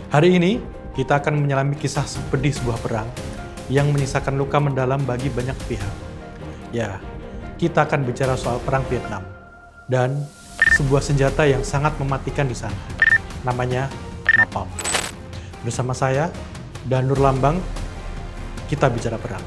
Hari ini, kita akan menyelami kisah pedih sebuah perang yang menyisakan luka mendalam bagi banyak pihak. Ya, kita akan bicara soal Perang Vietnam dan sebuah senjata yang sangat mematikan di sana. Namanya napalm. Bersama saya, Danur Lambang, kita bicara perang.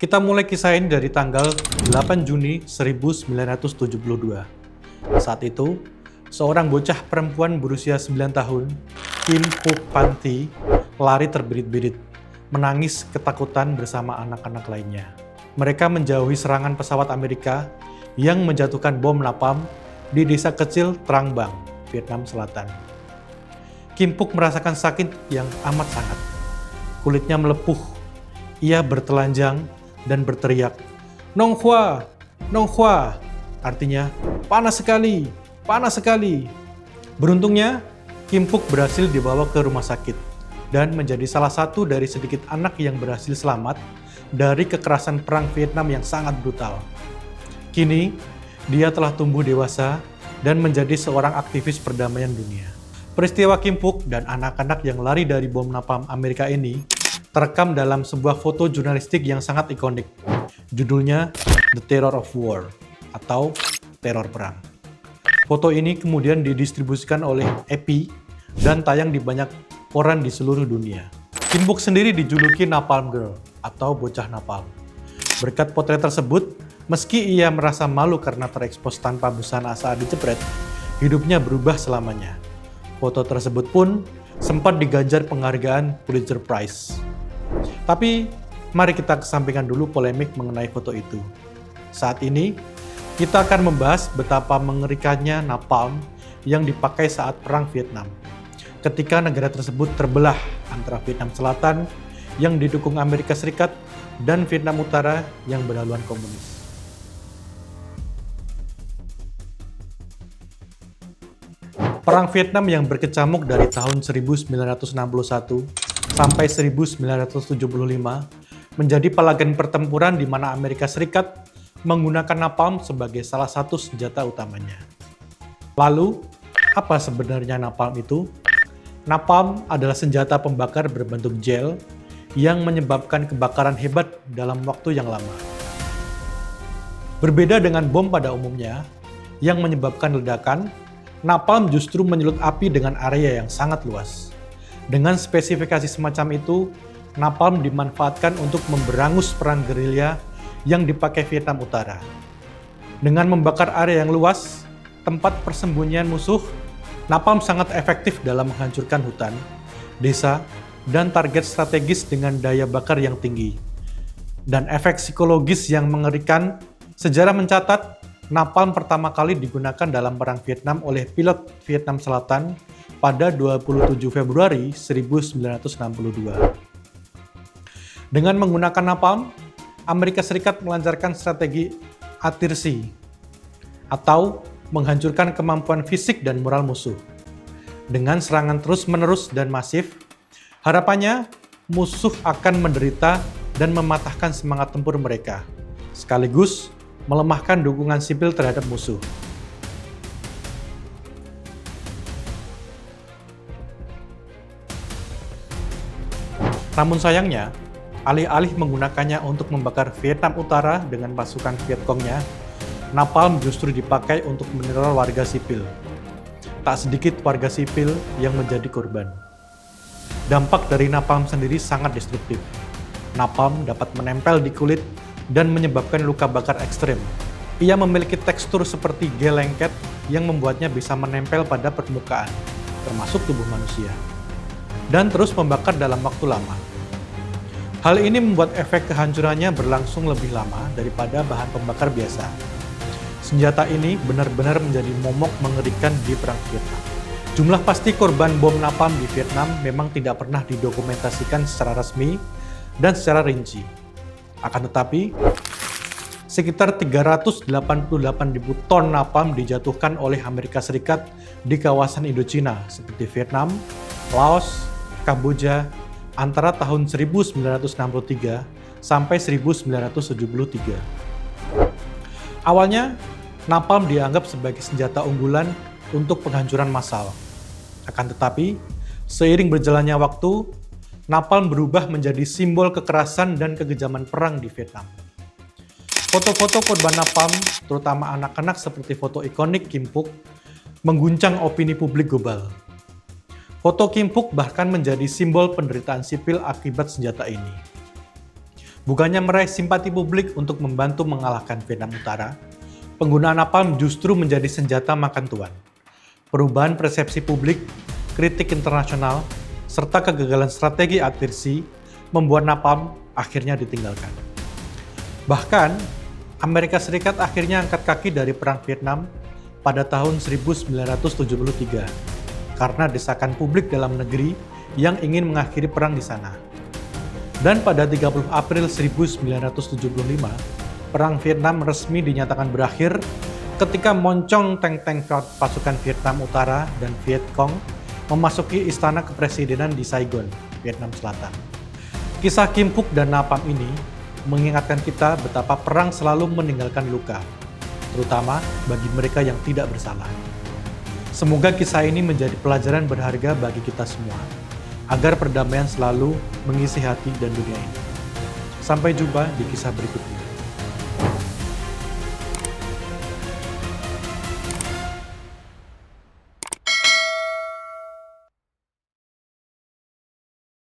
Kita mulai kisah ini dari tanggal 8 Juni 1972. Saat itu, seorang bocah perempuan berusia 9 tahun, Kim Phuc Van Thi, lari terbirit-birit, menangis ketakutan bersama anak-anak lainnya. Mereka menjauhi serangan pesawat Amerika yang menjatuhkan bom napalm di desa kecil Trang Bang, Vietnam Selatan. Kim Phuc merasakan sakit yang amat sangat. Kulitnya melepuh, ia bertelanjang dan berteriak, "Nong Hua, Nong Hua," artinya panas sekali, panas sekali. Beruntungnya, Kim Phuc berhasil dibawa ke rumah sakit dan menjadi salah satu dari sedikit anak yang berhasil selamat dari kekerasan perang Vietnam yang sangat brutal. Kini, dia telah tumbuh dewasa dan menjadi seorang aktivis perdamaian dunia. Peristiwa Kim Phuc dan anak-anak yang lari dari bom napalm Amerika ini terekam dalam sebuah foto jurnalistik yang sangat ikonik. Judulnya The Terror of War atau Teror Perang. Foto ini kemudian didistribusikan oleh AP dan tayang di banyak koran di seluruh dunia. Kim Phuc sendiri dijuluki Napalm Girl atau bocah napalm. Berkat potret tersebut, meski ia merasa malu karena terekspos tanpa busana saat dijepret, hidupnya berubah selamanya. Foto tersebut pun sempat diganjar penghargaan Pulitzer Prize. Tapi, mari kita kesampingkan dulu polemik mengenai foto itu. Saat ini, kita akan membahas betapa mengerikannya napalm yang dipakai saat Perang Vietnam. Ketika negara tersebut terbelah antara Vietnam Selatan yang didukung Amerika Serikat dan Vietnam Utara yang berhaluan komunis. Perang Vietnam yang berkecamuk dari tahun 1961 sampai 1975 menjadi pelagan pertempuran di mana Amerika Serikat menggunakan napalm sebagai salah satu senjata utamanya. Lalu, apa sebenarnya napalm itu? Napalm adalah senjata pembakar berbentuk gel yang menyebabkan kebakaran hebat dalam waktu yang lama. Berbeda dengan bom pada umumnya yang menyebabkan ledakan, napalm justru menyulut api dengan area yang sangat luas. Dengan spesifikasi semacam itu, napalm dimanfaatkan untuk memberangus perang gerilya yang dipakai Vietnam Utara. Dengan membakar area yang luas, tempat persembunyian musuh, napalm sangat efektif dalam menghancurkan hutan, desa, dan target strategis dengan daya bakar yang tinggi. Dan efek psikologis yang mengerikan, sejarah mencatat napalm pertama kali digunakan dalam Perang Vietnam oleh pilot Vietnam Selatan pada 27 Februari 1962. Dengan menggunakan napalm, Amerika Serikat melancarkan strategi atirsi atau menghancurkan kemampuan fisik dan moral musuh. Dengan serangan terus-menerus dan masif, harapannya musuh akan menderita dan mematahkan semangat tempur mereka, sekaligus melemahkan dukungan sipil terhadap musuh. Namun sayangnya, alih-alih menggunakannya untuk membakar Vietnam Utara dengan pasukan Vietcongnya, napalm justru dipakai untuk meneror warga sipil. Tak sedikit warga sipil yang menjadi korban. Dampak dari napalm sendiri sangat destruktif. Napalm dapat menempel di kulit dan menyebabkan luka bakar ekstrem. Ia memiliki tekstur seperti gel lengket yang membuatnya bisa menempel pada permukaan, termasuk tubuh manusia, dan terus membakar dalam waktu lama. Hal ini membuat efek kehancurannya berlangsung lebih lama daripada bahan pembakar biasa. Senjata ini benar-benar menjadi momok mengerikan di Perang Vietnam. Jumlah pasti korban bom napalm di Vietnam memang tidak pernah didokumentasikan secara resmi dan secara rinci. Akan tetapi, sekitar 388.000 ton napalm dijatuhkan oleh Amerika Serikat di kawasan Indochina seperti Vietnam, Laos, Kamboja antara tahun 1963 sampai 1973. Awalnya, napalm dianggap sebagai senjata unggulan untuk penghancuran massal. Akan tetapi, seiring berjalannya waktu, napalm berubah menjadi simbol kekerasan dan kekejaman perang di Vietnam. Foto-foto korban napalm, terutama anak-anak seperti foto ikonik Kim Phuc, mengguncang opini publik global. Foto Kim Phuc bahkan menjadi simbol penderitaan sipil akibat senjata ini. Bukannya meraih simpati publik untuk membantu mengalahkan Vietnam Utara, penggunaan napalm justru menjadi senjata makan tuan. Perubahan persepsi publik, kritik internasional, serta kegagalan strategi atirsi membuat napalm akhirnya ditinggalkan. Bahkan, Amerika Serikat akhirnya angkat kaki dari Perang Vietnam pada tahun 1973 karena desakan publik dalam negeri yang ingin mengakhiri perang di sana. Dan pada 30 April 1975, Perang Vietnam resmi dinyatakan berakhir ketika moncong tank-tank pasukan Vietnam Utara dan Viet Cong memasuki istana kepresidenan di Saigon, Vietnam Selatan. Kisah Kim Phuc dan napalm ini mengingatkan kita betapa perang selalu meninggalkan luka, terutama bagi mereka yang tidak bersalah. Semoga kisah ini menjadi pelajaran berharga bagi kita semua, agar perdamaian selalu mengisi hati dan dunia ini. Sampai jumpa di kisah berikutnya.